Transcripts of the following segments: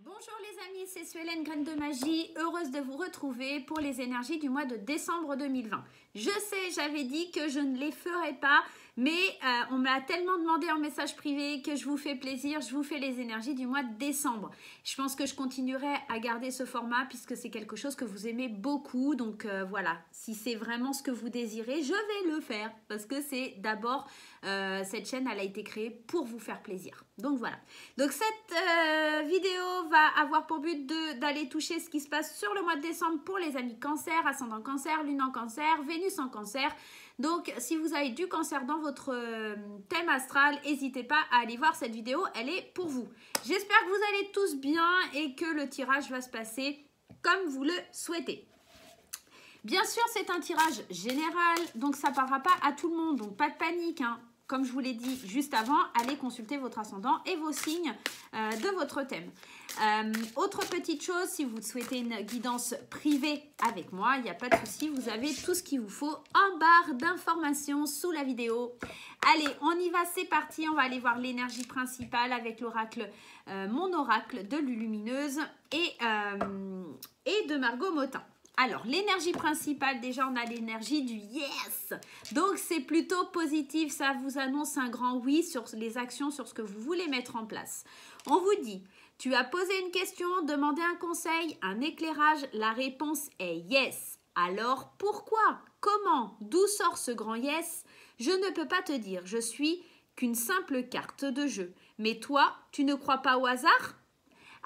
Bonjour les amis, c'est Suelen Graine de Magie, heureuse de vous retrouver pour les énergies du mois de décembre 2020. Je sais, j'avais dit que je ne les ferais pas, mais on m'a tellement demandé en message privé que je vous fais plaisir, je vous fais les énergies du mois de décembre. Je pense que je continuerai à garder ce format puisque c'est quelque chose que vous aimez beaucoup, donc voilà, si c'est vraiment ce que vous désirez, je vais le faire parce que c'est d'abord, cette chaîne, elle a été créée pour vous faire plaisir. Donc voilà, donc cette vidéo va avoir pour but d'aller toucher ce qui se passe sur le mois de décembre pour les amis cancer, ascendant cancer, lune en cancer, Vénus en cancer. Donc si vous avez du cancer dans votre thème astral, n'hésitez pas à aller voir cette vidéo, elle est pour vous. J'espère que vous allez tous bien et que le tirage va se passer comme vous le souhaitez. Bien sûr, c'est un tirage général, donc ça ne parlera pas à tout le monde, donc pas de panique, hein. Comme je vous l'ai dit juste avant, allez consulter votre ascendant et vos signes de votre thème. Autre petite chose, si vous souhaitez une guidance privée avec moi, il n'y a pas de souci, vous avez tout ce qu'il vous faut en barre d'informations sous la vidéo. Allez, on y va, c'est parti, on va aller voir l'énergie principale avec l'oracle, mon oracle de Lulumineuse et de Margot Motin. Alors, l'énergie principale, déjà, on a l'énergie du yes. Donc, c'est plutôt positif. Ça vous annonce un grand oui sur les actions, sur ce que vous voulez mettre en place. On vous dit, tu as posé une question, demandé un conseil, un éclairage. La réponse est yes. Alors, pourquoi? Comment? D'où sort ce grand yes? Je ne peux pas te dire. Je suis qu'une simple carte de jeu. Mais toi, tu ne crois pas au hasard?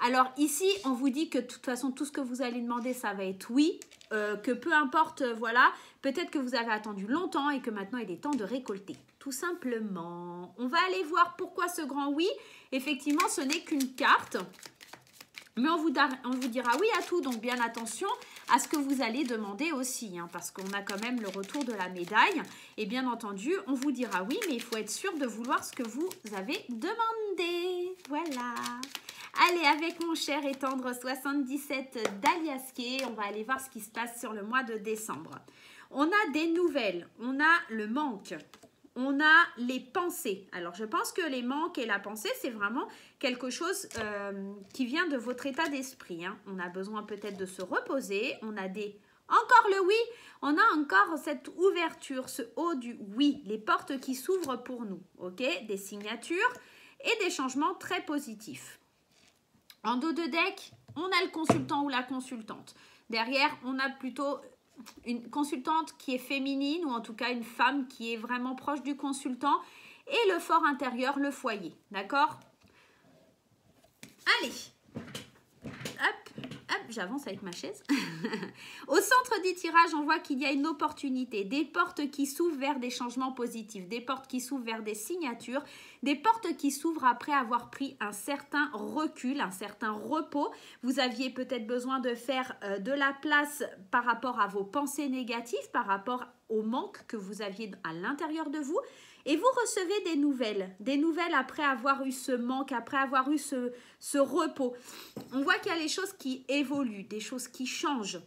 Alors ici, on vous dit que de toute façon, tout ce que vous allez demander, ça va être oui, que peu importe, voilà, peut-être que vous avez attendu longtemps et que maintenant, il est temps de récolter, tout simplement. On va aller voir pourquoi ce grand oui. Effectivement, ce n'est qu'une carte, mais on vous dira oui à tout, donc bien attention à ce que vous allez demander aussi, hein, parce qu'on a quand même le retour de la médaille. Et bien entendu, on vous dira oui, mais il faut être sûr de vouloir ce que vous avez demandé. Voilà. Allez, avec mon cher et tendre 77 d'Aliasqué, on va aller voir ce qui se passe sur le mois de décembre. On a des nouvelles, on a le manque, on a les pensées. Alors, je pense que les manques et la pensée, c'est vraiment quelque chose qui vient de votre état d'esprit, hein. On a besoin peut-être de se reposer, on a des... Encore le oui, on a encore cette ouverture, ce haut du oui, les portes qui s'ouvrent pour nous, ok? Des signatures et des changements très positifs. En dos de deck, on a le consultant ou la consultante. Derrière, on a plutôt une consultante qui est féminine ou en tout cas une femme qui est vraiment proche du consultant et le fort intérieur, le foyer. D'accord? Allez, hop, hop, j'avance avec ma chaise. Au centre du tirage, on voit qu'il y a une opportunité, des portes qui s'ouvrent vers des changements positifs, des portes qui s'ouvrent vers des signatures, des portes qui s'ouvrent après avoir pris un certain recul, un certain repos. Vous aviez peut-être besoin de faire de la place par rapport à vos pensées négatives, par rapport au manque que vous aviez à l'intérieur de vous. Et vous recevez des nouvelles après avoir eu ce manque, après avoir eu ce repos. On voit qu'il y a les choses qui évoluent, des choses qui changent.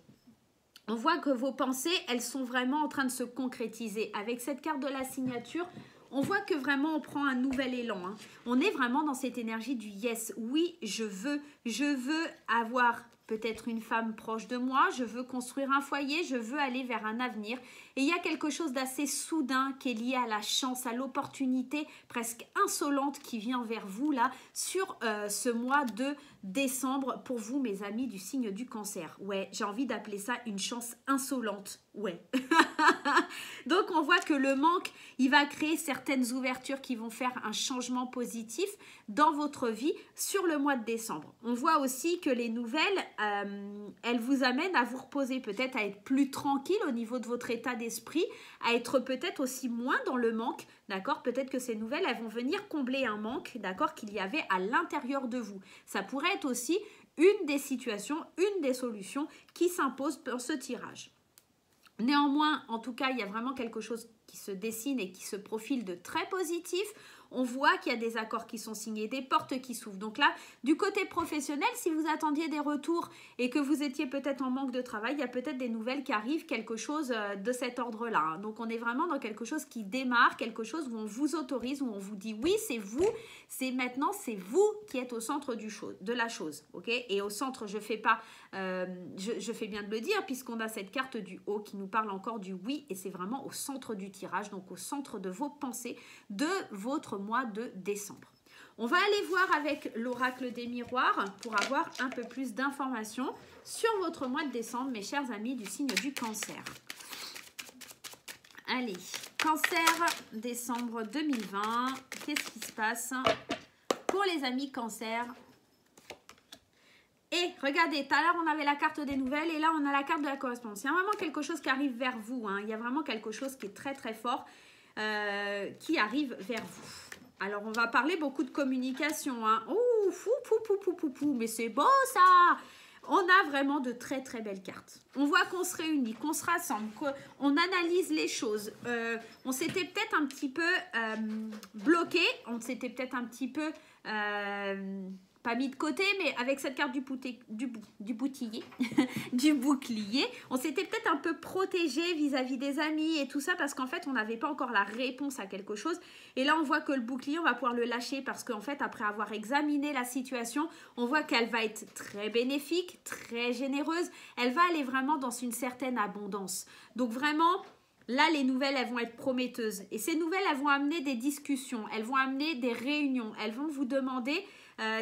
On voit que vos pensées, elles sont vraiment en train de se concrétiser. Avec cette carte de la signature, on voit que vraiment on prend un nouvel élan, hein. On est vraiment dans cette énergie du yes. Oui, je veux avoir peut-être une femme proche de moi, je veux construire un foyer, je veux aller vers un avenir. Et il y a quelque chose d'assez soudain qui est lié à la chance, à l'opportunité presque insolente qui vient vers vous là sur ce mois de décembre pour vous, mes amis du signe du cancer. Ouais, j'ai envie d'appeler ça une chance insolente. Ouais. Donc, on voit que le manque, il va créer certaines ouvertures qui vont faire un changement positif dans votre vie sur le mois de décembre. On voit aussi que les nouvelles, elles vous amènent à vous reposer, peut-être à être plus tranquille au niveau de votre état d'esprit, à être peut-être aussi moins dans le manque, d'accord? Peut-être que ces nouvelles, elles vont venir combler un manque, d'accord, qu'il y avait à l'intérieur de vous. Ça pourrait être aussi une des situations, une des solutions qui s'impose pour ce tirage. Néanmoins, en tout cas, il y a vraiment quelque chose qui se dessine et qui se profile de très positif. On voit qu'il y a des accords qui sont signés, des portes qui s'ouvrent. Donc là, du côté professionnel, si vous attendiez des retours et que vous étiez peut-être en manque de travail, il y a peut-être des nouvelles qui arrivent, quelque chose de cet ordre-là. Hein. Donc on est vraiment dans quelque chose qui démarre, quelque chose où on vous autorise, où on vous dit oui, c'est vous, c'est maintenant, c'est vous qui êtes au centre de la chose. Okay, et au centre, je fais bien de le dire, puisqu'on a cette carte du haut qui nous parle encore du oui, et c'est vraiment au centre du tirage, donc au centre de vos pensées, de votre mois de décembre. On va aller voir avec l'oracle des miroirs pour avoir un peu plus d'informations sur votre mois de décembre, mes chers amis du signe du Cancer. Allez, Cancer, décembre 2020, qu'est-ce qui se passe pour les amis Cancer? Et regardez, tout à l'heure on avait la carte des nouvelles et là on a la carte de la correspondance. Il y a vraiment quelque chose qui arrive vers vous, hein. Il y a vraiment quelque chose qui est très très fort qui arrive vers vous. Alors on va parler beaucoup de communication, hein. Ouh, mais c'est beau ça! On a vraiment de très très belles cartes. On voit qu'on se réunit, qu'on se rassemble, qu'on analyse les choses. On s'était peut-être un petit peu bloqué, on s'était peut-être un petit peu pas mis de côté, mais avec cette carte du bouclier, du bouclier, on s'était peut-être un peu protégé vis-à-vis des amis et tout ça parce qu'en fait, on n'avait pas encore la réponse à quelque chose. Et là, on voit que le bouclier, on va pouvoir le lâcher parce qu'en fait, après avoir examiné la situation, on voit qu'elle va être très bénéfique, très généreuse. Elle va aller vraiment dans une certaine abondance. Donc vraiment, là, les nouvelles, elles vont être prometteuses. Et ces nouvelles, elles vont amener des discussions, elles vont amener des réunions, elles vont vous demander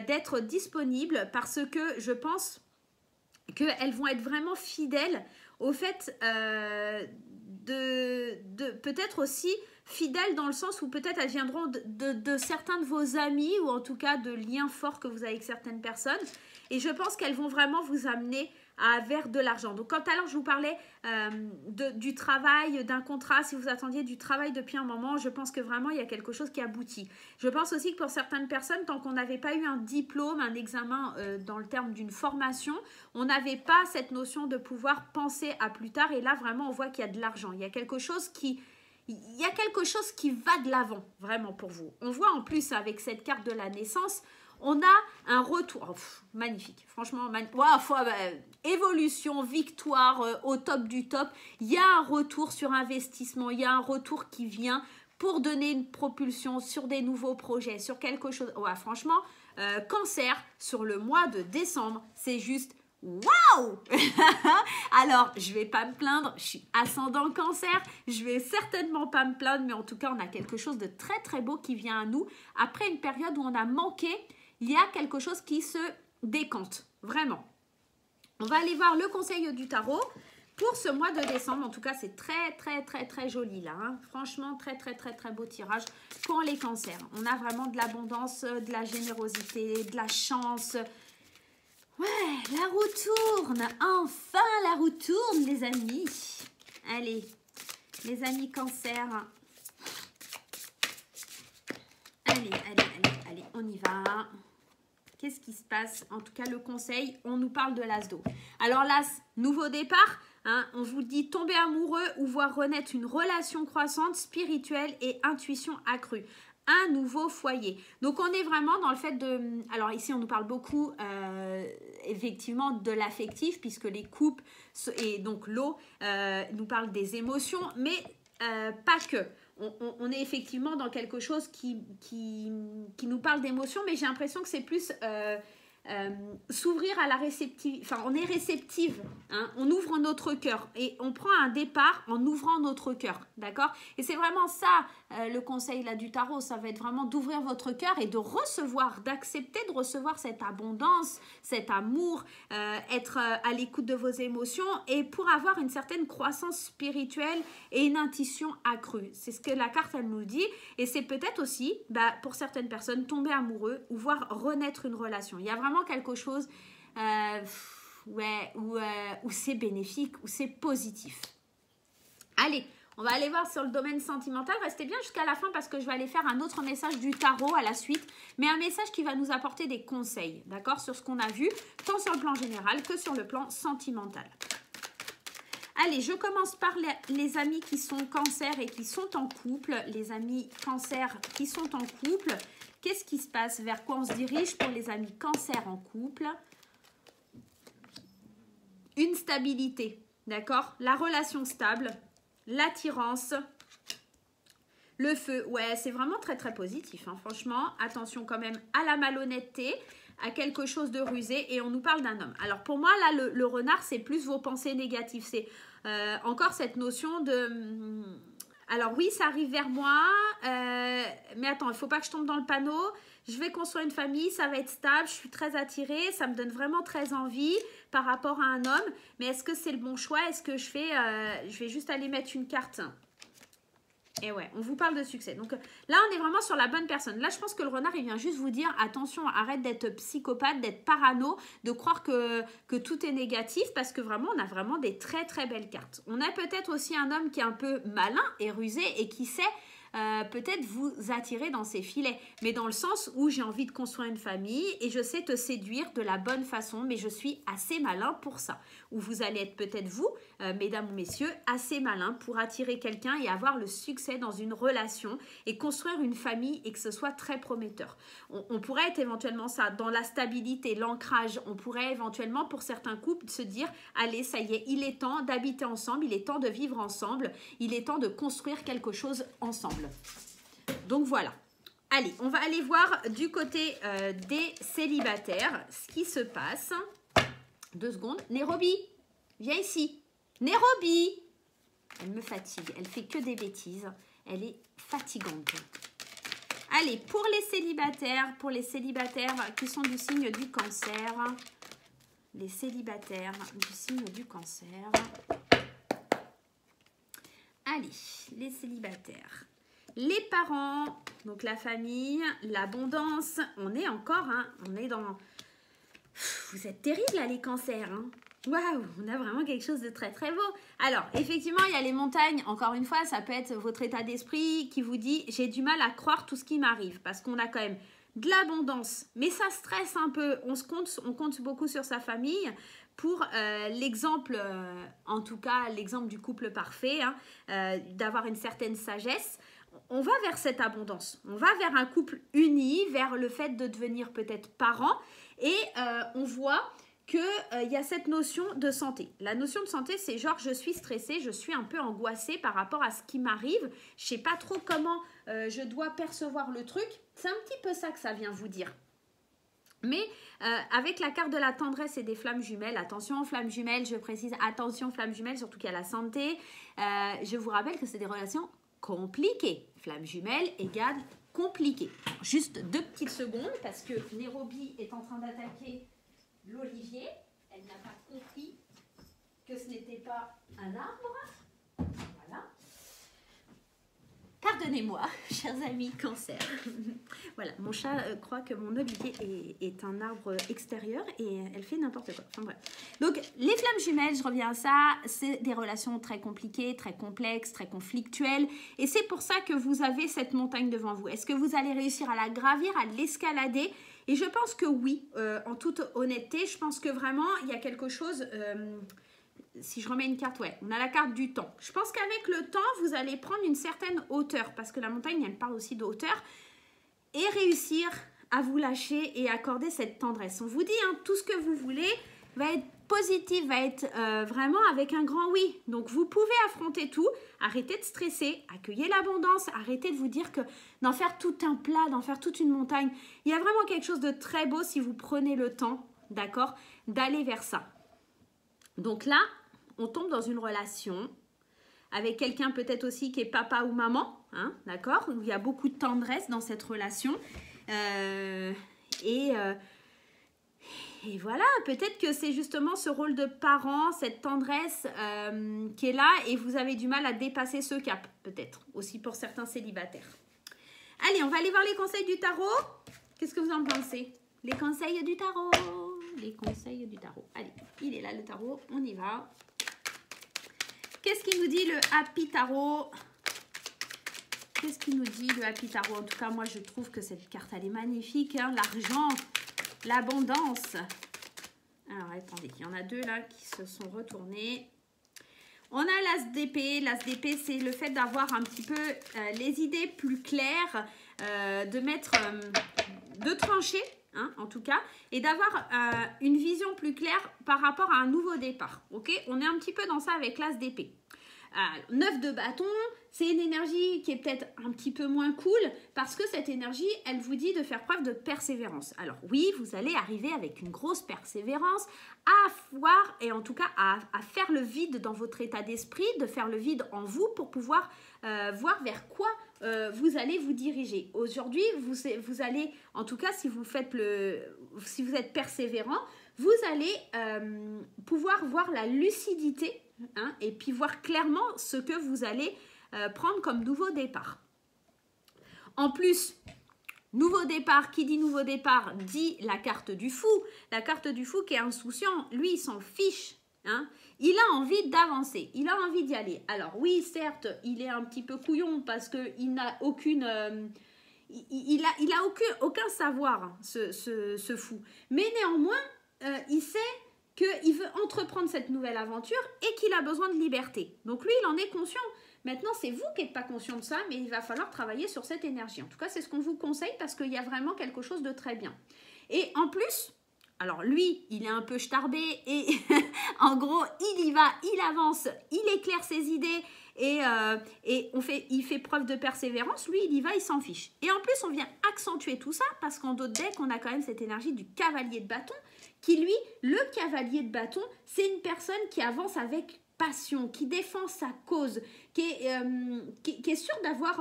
d'être disponibles parce que je pense qu'elles vont être vraiment fidèles au fait de peut-être aussi fidèles dans le sens où peut-être elles viendront de certains de vos amis ou en tout cas de liens forts que vous avez avec certaines personnes. Et je pense qu'elles vont vraiment vous amener vers de l'argent. Donc, quand alors je vous parlais du travail, d'un contrat, si vous attendiez du travail depuis un moment, je pense que vraiment il y a quelque chose qui aboutit. Je pense aussi que pour certaines personnes, tant qu'on n'avait pas eu un diplôme, un examen dans le terme d'une formation, on n'avait pas cette notion de pouvoir penser à plus tard. Et là, vraiment, on voit qu'il y a de l'argent. Il y a quelque chose qui va de l'avant, vraiment pour vous. On voit en plus avec cette carte de la naissance, on a un retour, magnifique, franchement, évolution, victoire au top du top. Il y a un retour sur investissement, il y a un retour qui vient pour donner une propulsion sur des nouveaux projets, sur quelque chose. Ouais, franchement, Cancer, sur le mois de décembre, c'est juste waouh. Alors, je ne vais pas me plaindre, je suis ascendant Cancer, je ne vais certainement pas me plaindre, mais en tout cas, on a quelque chose de très très beau qui vient à nous après une période où on a manqué. Il y a quelque chose qui se décante, vraiment. On va aller voir le conseil du tarot pour ce mois de décembre. En tout cas, c'est très, très, très, très joli là. Hein. Franchement, très, très, très, très beau tirage pour les cancers. On a vraiment de l'abondance, de la générosité, de la chance. Ouais, la roue tourne. Enfin, la roue tourne, les amis. Allez, les amis cancer. Allez, on y va. Qu'est-ce qui se passe? En tout cas, le conseil, on nous parle de l'as d'eau. Alors l'as, nouveau départ, hein, on vous dit tomber amoureux ou voir renaître une relation croissante, spirituelle et intuition accrue. Un nouveau foyer. Donc, on est vraiment dans le fait de... Alors ici, on nous parle beaucoup, effectivement, de l'affectif, puisque les coupes et donc l'eau nous parlent des émotions, mais pas que. On est effectivement dans quelque chose qui nous parle d'émotion, mais j'ai l'impression que c'est plus s'ouvrir à la réceptive. Enfin, on est réceptive, hein, on ouvre notre cœur et on prend un départ en ouvrant notre cœur, d'accord? Et c'est vraiment ça, le conseil là du tarot, ça va être vraiment d'ouvrir votre cœur et de recevoir, d'accepter de recevoir cette abondance, cet amour, être à l'écoute de vos émotions et pour avoir une certaine croissance spirituelle et une intuition accrue. C'est ce que la carte elle nous dit et c'est peut-être aussi, pour certaines personnes, tomber amoureux ou voir renaître une relation. Il y a vraiment quelque chose où c'est bénéfique, où c'est positif. Allez, on va aller voir sur le domaine sentimental. Restez bien jusqu'à la fin parce que je vais aller faire un autre message du tarot à la suite, mais un message qui va nous apporter des conseils, d'accord, sur ce qu'on a vu, tant sur le plan général que sur le plan sentimental. Allez, je commence par les amis qui sont cancer et qui sont en couple. Les amis cancer qui sont en couple. Qu'est-ce qui se passe? Vers quoi on se dirige pour les amis cancer en couple? Une stabilité, d'accord? La relation stable, l'attirance, le feu. Ouais, c'est vraiment très très positif, hein. Franchement, attention quand même à la malhonnêteté, à quelque chose de rusé, et on nous parle d'un homme. Alors pour moi, là, le renard, c'est plus vos pensées négatives. C'est encore cette notion de... Alors oui, ça arrive vers moi, mais attends, il ne faut pas que je tombe dans le panneau. Je vais construire une famille, ça va être stable, je suis très attirée, ça me donne vraiment très envie par rapport à un homme. Mais est-ce que c'est le bon choix? Est-ce que je vais juste aller mettre une carte? Et ouais, on vous parle de succès. Donc là, on est vraiment sur la bonne personne. Là, je pense que le renard, il vient juste vous dire, attention, arrête d'être psychopathe, d'être parano, de croire que tout est négatif, parce que vraiment, on a vraiment des très, très belles cartes. On a peut-être aussi un homme qui est un peu malin et rusé et qui sait peut-être vous attirer dans ses filets, mais dans le sens où j'ai envie de construire une famille et je sais te séduire de la bonne façon, mais je suis assez malin pour ça. Ou vous allez être peut-être vous, mesdames ou messieurs, assez malin pour attirer quelqu'un et avoir le succès dans une relation et construire une famille et que ce soit très prometteur. On pourrait être éventuellement ça, dans la stabilité, l'ancrage, on pourrait éventuellement pour certains couples se dire, allez, ça y est, il est temps d'habiter ensemble, il est temps de vivre ensemble, il est temps de construire quelque chose ensemble. Donc voilà. Allez, on va aller voir du côté des célibataires ce qui se passe. 2 secondes. Nairobi, viens ici. Nairobi. Elle me fatigue. Elle fait que des bêtises. Elle est fatigante. Allez, pour les célibataires qui sont du signe du cancer. Les célibataires du signe du cancer. Allez, les célibataires. Les parents, donc la famille, l'abondance, on est encore, hein, on est dans... Vous êtes terribles là les cancers, hein. Waouh, on a vraiment quelque chose de très très beau. Alors, effectivement, il y a les montagnes, encore une fois, ça peut être votre état d'esprit qui vous dit « j'ai du mal à croire tout ce qui m'arrive » parce qu'on a quand même de l'abondance, mais ça stresse un peu, on compte beaucoup sur sa famille. Pour l'exemple, en tout cas l'exemple du couple parfait, hein, d'avoir une certaine sagesse, on va vers cette abondance, on va vers un couple uni, vers le fait de devenir peut-être parent et on voit qu'il y a cette notion de santé. La notion de santé, c'est genre je suis stressée, je suis un peu angoissée par rapport à ce qui m'arrive, je ne sais pas trop comment je dois percevoir le truc, c'est un petit peu ça que ça vient vous dire. Mais avec la carte de la tendresse et des flammes jumelles, attention flammes jumelles, je précise, attention flammes jumelles, surtout qu'il y a la santé, je vous rappelle que c'est des relations compliquées. Flammes jumelles égale compliqué. Juste 2 petites secondes parce que Nairobi est en train d'attaquer l'olivier. Elle n'a pas compris que ce n'était pas un arbre. Voilà. Pardonnez-moi, chers amis cancer. Voilà, mon chat croit que mon olivier est un arbre extérieur et elle fait n'importe quoi. Enfin bref. Donc, les flammes jumelles, je reviens à ça, c'est des relations très compliquées, très complexes, très conflictuelles. Et c'est pour ça que vous avez cette montagne devant vous. Est-ce que vous allez réussir à la gravir, à l'escalader? Et je pense que oui, en toute honnêteté, je pense que vraiment, il y a quelque chose... si je remets une carte, ouais, on a la carte du temps. Je pense qu'avec le temps, vous allez prendre une certaine hauteur, parce que la montagne, elle parle aussi de hauteur, et réussir à vous lâcher et accorder cette tendresse. On vous dit, hein, tout ce que vous voulez va être positif, va être vraiment avec un grand oui. Donc, vous pouvez affronter tout, arrêtez de stresser, accueillez l'abondance, arrêtez de vous dire que d'en faire tout un plat, d'en faire toute une montagne. Il y a vraiment quelque chose de très beau si vous prenez le temps, d'accord, d'aller vers ça. Donc là, on tombe dans une relation avec quelqu'un peut-être aussi qui est papa ou maman, hein, d'accord, où il y a beaucoup de tendresse dans cette relation. Et voilà, peut-être que c'est justement ce rôle de parent, cette tendresse qui est là et vous avez du mal à dépasser ce cap, peut-être, aussi pour certains célibataires. Allez, on va aller voir les conseils du tarot. Qu'est-ce que vous en pensez? Les conseils du tarot. Les conseils du tarot. Allez, il est là le tarot, on y va. Qu'est-ce qu'il nous dit le Happy Tarot? Qu'est-ce qu'il nous dit le Happy Tarot? En tout cas, moi je trouve que cette carte elle est magnifique, hein. L'argent, l'abondance. Alors attendez, il y en a 2 là qui se sont retournés. On a l'as d'épée. L'as d'épée, c'est le fait d'avoir un petit peu les idées plus claires, de trancher, hein, en tout cas, et d'avoir une vision plus claire par rapport à un nouveau départ. Ok, on est un petit peu dans ça avec l'as d'épée. 9 de bâton, c'est une énergie qui est peut-être un petit peu moins cool parce que cette énergie, elle vous dit de faire preuve de persévérance. Alors oui, vous allez arriver avec une grosse persévérance à voir et en tout cas à faire le vide dans votre état d'esprit, de faire le vide en vous pour pouvoir voir vers quoi vous allez vous diriger. Aujourd'hui, vous allez, en tout cas si vous êtes persévérant, vous allez pouvoir voir la lucidité, hein, et puis voir clairement ce que vous allez prendre comme nouveau départ. En plus, nouveau départ, qui dit nouveau départ, dit la carte du fou. La carte du fou qui est insouciant, lui, il s'en fiche. Hein. Il a envie d'avancer, il a envie d'y aller. Alors oui, certes, il est un petit peu couillon parce qu'il n'a aucune... il a aucun savoir, ce fou. Mais néanmoins, il sait qu'il veut entreprendre cette nouvelle aventure et qu'il a besoin de liberté. Donc lui, il en est conscient. Maintenant, c'est vous qui n'êtes pas conscient de ça, mais il va falloir travailler sur cette énergie. En tout cas, c'est ce qu'on vous conseille parce qu'il y a vraiment quelque chose de très bien. Et en plus, alors lui, il est un peu starbé et en gros, il y va, il avance, il éclaire ses idées et il fait preuve de persévérance. Lui, il y va, il s'en fiche. Et en plus, on vient accentuer tout ça parce qu'en d'autres decks, on a quand même cette énergie du cavalier de bâton qui, lui, le cavalier de bâton, c'est une personne qui avance avec passion, qui défend sa cause, qui est sûr d'avoir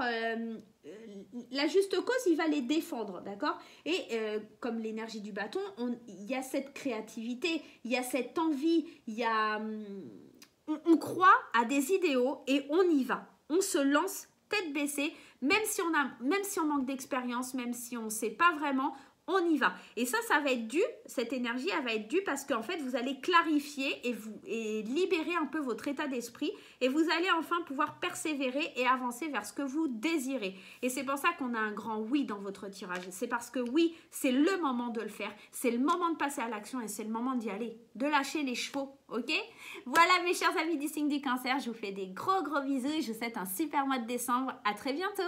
la juste cause, il va les défendre, d'accord? Et comme l'énergie du bâton, il y a cette créativité, il y a cette envie, il y a, on croit à des idéaux et on y va, on se lance tête baissée, même si on manque d'expérience, même si on ne sait pas vraiment, on y va. Et ça va être dû, cette énergie, elle va être due parce qu'en fait, vous allez clarifier et libérer un peu votre état d'esprit et vous allez enfin pouvoir persévérer et avancer vers ce que vous désirez. Et c'est pour ça qu'on a un grand oui dans votre tirage. C'est parce que oui, c'est le moment de le faire, c'est le moment de passer à l'action et c'est le moment d'y aller, de lâcher les chevaux, ok? Voilà mes chers amis du signe du cancer, je vous fais des gros bisous et je vous souhaite un super mois de décembre. À très bientôt.